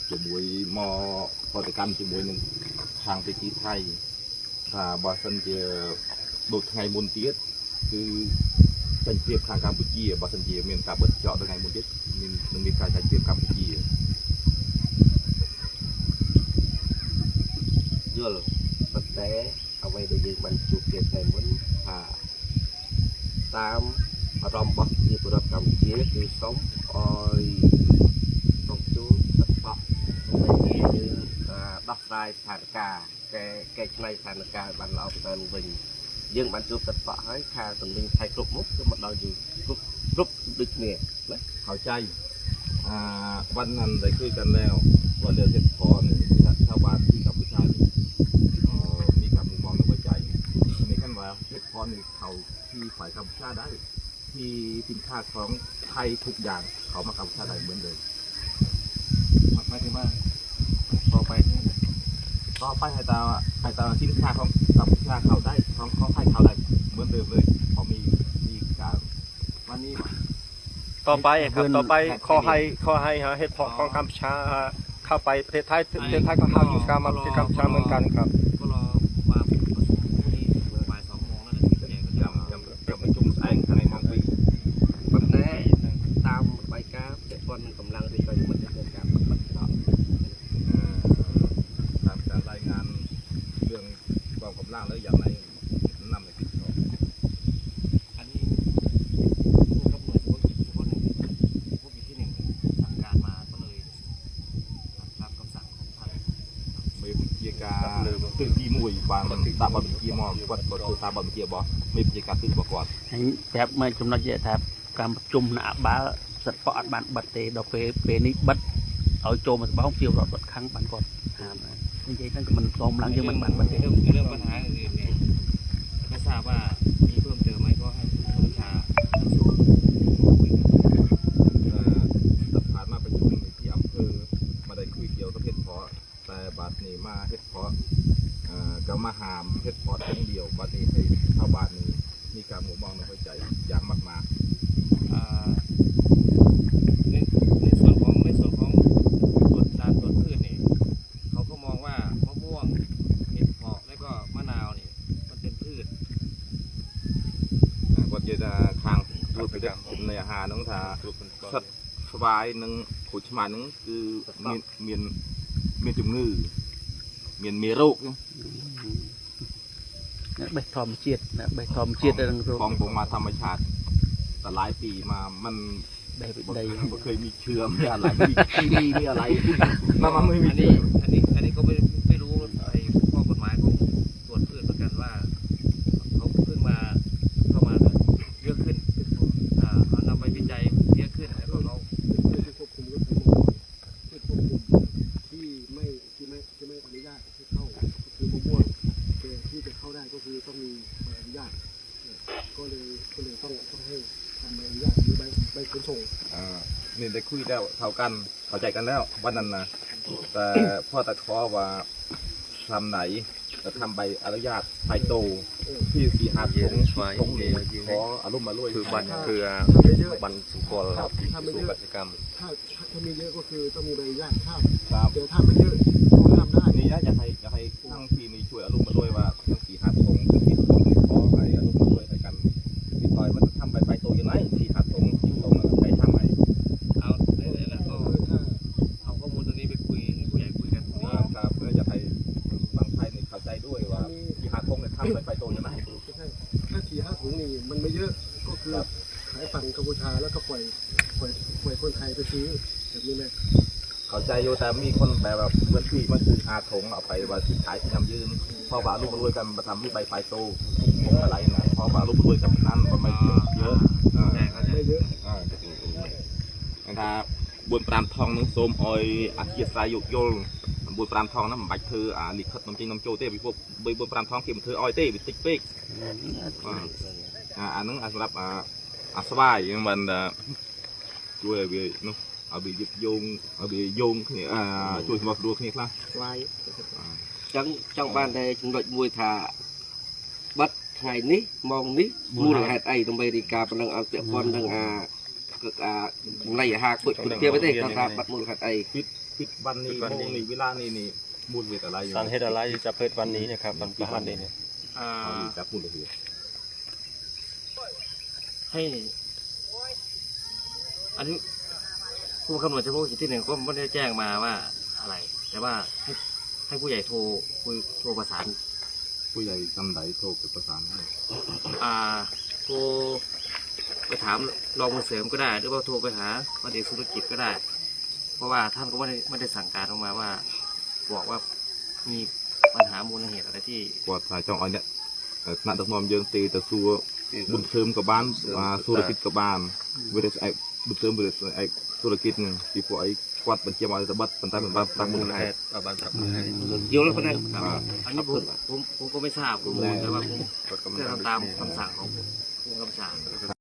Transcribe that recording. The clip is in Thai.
จุ่มวยมอปฏิกรรมจุ่มวยหนึ่งทางไปที่ไทยบาสันจะดูไงมุนเตี้ยคือจันเทียบทางกัมพูชีบาสันจะมีการเปิดเจาะไงมุนเตี้ยมันมีการจันเทียบกัมพูชียลปัตเตะเอาไว้ได้ยังบรรจุเก็บในมุนตามอารมณ์บักที่ประดับกำเจี๊ยคือสมออยต้องจูสับปะในนี้ดับไฟฐานกาแกในฐานกาบันเราเป็นวิญยังบรรจุสับปะให้ค่าตรงนี้ไทยกรุบมุกก็มาเราอยู่กรุบดึกเนี่ยนะเข้าใจวันนั้นได้คุยกันแล้ววันเดือนเทศพรชาวบ้านที่กัมพูชามีการมุมมองในหัวใจในขั้นว่าเทศพรนี่เขาที่ฝ่ายกัมพูชาได้ที่สินค้าของไทยทุกอย่างเขามากัมพูชาได้เหมือนเดิมไม่ถึงว่าต่อไปให้ตาสินค้าของกัมพูชาเขาได้ของไทยเขาได้เหมือนเดิมเลยเขามีการวันนี้ต่อไปครับต่อไปขอให้เฮ็ดพอของกัมพูชาเข้าไปประเทศไทยก็เข้าอยู่กับกัมพูชาเหมือนกันครับก็รอมาประชุมพรุ่งนี้บ่าย2 โมงแล้วจะประชุมแสงในมองปีปัตเตะตามใบกาเด็กคนกำลังที่ไปมันจะเป็นการปฏิบัติตามการรายงานเรื่องกองกำลังแล้วอย่างไรนำในพิธีอันนี้ผู้กับหน่วยพวกหนึ่งพวกอยู่ที่หนึ่งสั่งการมาก็เลยตามคำสั่งของท่านมีพิธีการตื่นที่มวยบางตาบอลพิธีมอวัดบอลตาบอลพิธีบอมีพิธีการตื่นประกอบแบบไม่จำนวนเยอะครับการประชุมหน้าบ้าสัตว์ปอดบันบัดเตดอกเปนี้บัดเอาโจมันบ้องเกี่ยวกับบัดครั้งบันก่อนนี่ใช่ตั้งแต่มันตอมหลังยังมันบันบัดเตเรื่องปัญหาอื่นเนี่ยไม่ทราบว่ามีเพิ่มเติมไหมก็ให้ผู้บัญชาผ่านมาประชุมที่อำเภอมาได้คุยเกี่ยวกับเพชรเพาะแต่บัดนี้มาเพชรเพาะก็มาหามเพชรเพาะทั้งเดียวบัดนี้ให้ชาวบ้านนี้มีการหมู่มองในหัวใจอย่างมากในส่วนของตรวจการตรวจพืชนี่เขาก็มองว่ามะม่วงเห็ดเผาะและก็มะนาวนี่มันเป็นพืชก็จะทางรูปแบบกลุ่มในอาหารน้องทาสัตว์สบายนึงขุดชมานึงคือเมียนจุ่มงือเมียโรคใบทอมเจียดใบทอมเจียดอะไรของผมมาธรรมชาติแต่หลายปีมามันได้บ่เคยมีเชื้อมีอะไรมีอะไรมันไม่มีอันนี้ก็ไม่รู้ไอ้ข้อกฎหมายของตรวจพืชเหมือนกันว่าเขาเพิ่งมาเข้ามาเยอะขึ้นเขานำไปวิจัยเยอะขึ้นแล้วก็เราควบคุมก็คือควบคุมที่ไม่อนุญาตให้เข้าคือมะม่วงแต่ที่จะเข้าได้ก็คือต้องมีใบอนุญาตก็เลยต้องให้ทำใบอนุญาตหรือใบขนส่งนี่ได้คุยแล้วเท่ากันเข้าใจกันแล้ววันนั้นนะแต่พ่อตะคอว่าทำไหนจะทำใบอนุญาตไฟโตที่สีหาตรงนี้ขออารมณ์มาลุยคือบันบันสุกรสุกกิจกรรมถ้ามีเยอะก็คือต้องมีใบอนุญาตข้ามเดี๋ยวถ้าไม่เยอะก็ข้ามได้นี่อยากให้ทั้งทีนี้ช่วยอารมณ์มาลุยว่าทั้งสีหาตรงทั้งที่ตรงนี้ขอไปอารมณ์มาลุยให้กันติดต่อยมันทำใบไฟโตยังไงสีหาตรงไปทำไหมเอาแล้วก็เอาข้อมูลตรงนี้ไปคุยให้ผู้ใหญ่คุยกันครับเพื่อจะให้บางไทยเข้าใจด้วยว่าสีหาตรงเนี่ยทำใบไฟโตยังไงถ้า4-5 ถุงนี่มันไม่เยอะก็คือขายฝั่งกัมพูชาแล้วก็ปล่อยคนไทยไปซื้อแบบนี้เลยเข้าใจอยู่แต่มีคนแบบเพื่อนพี่มันคือหาถุงเอาไปว่าที่ขายที่นำยืนพอบ่าลูกมาด้วยกันมาทำที่ใบไฟโตอะไรนะพอบ่าลูกมาด้วยกันนั้นก็ไม่เยอะไม่เยอะนะครับบุญปรามทองนึงโสมออยอาชีพสายยุกโยลบุญปรามทองนั้นมันบัดเธอลิขิตน้ำจริงน้ำโจเต้ไปพวกบุญปรามทองเก็บเธอออยเต้ไปติ๊กเป๊กอันนั้นสำหรับสบายยังมันช่วยไปนู้ ở bị giật ở bị dùng thì chui vào đuôi kia là vai trong ban đây chúng đội mùi thả bắt ngày ní mong ní mua lại hạt ấy trong đây thì cả phần đang ở tiệm con đang ในหากคุยเกี่ยวไปได้ครับบัดมูลขัดไอ ปิดวันนี้โมงนี้เวลานี้นี่มูลเหตุอะไรอยู่ สารเหตุอะไรจะเปิดวันนี้นะครับวันประหารนี้เนี่ย เอาอีกจับมูลเหตุ ให้อันนี้ผู้คำนวณเฉพาะกิจที่หนึ่งก็ไม่ได้แจ้งมาว่าอะไร แต่ว่าให้ผู้ใหญ่โทรโทรประสาน ผู้ใหญ่ลำไดโทรไปประสานให้ โทรไปถามรองบุญเสริมก็ได้หรือว่าโทรไปหาวันเอกธุรกิจก็ได้ เพราะว่าท่านก็ไม่ได้สั่งการออกมาว่า บอกว่ามีปัญหามูลเหตุอะไรที่ กว่าถ่ายจ้องเอาเนี่ยณตะมอมยังตีแต่ซัวบุญเทิมกับบ้านธุรกิจกับบ้านเวลาไอ้บุญเทิมเวลาไอ้ธุรกิจนึงที่พวกไอ้กวาดบัญชีมาจะบัดปันตายเป็นบ้านตั้งมูลให้ เกี่ยวแล้วก็ได้ อันนี้ผมก็ไม่ทราบข้อมูลแต่ว่าผมจะทำตามคำสั่งของผู้กำกับ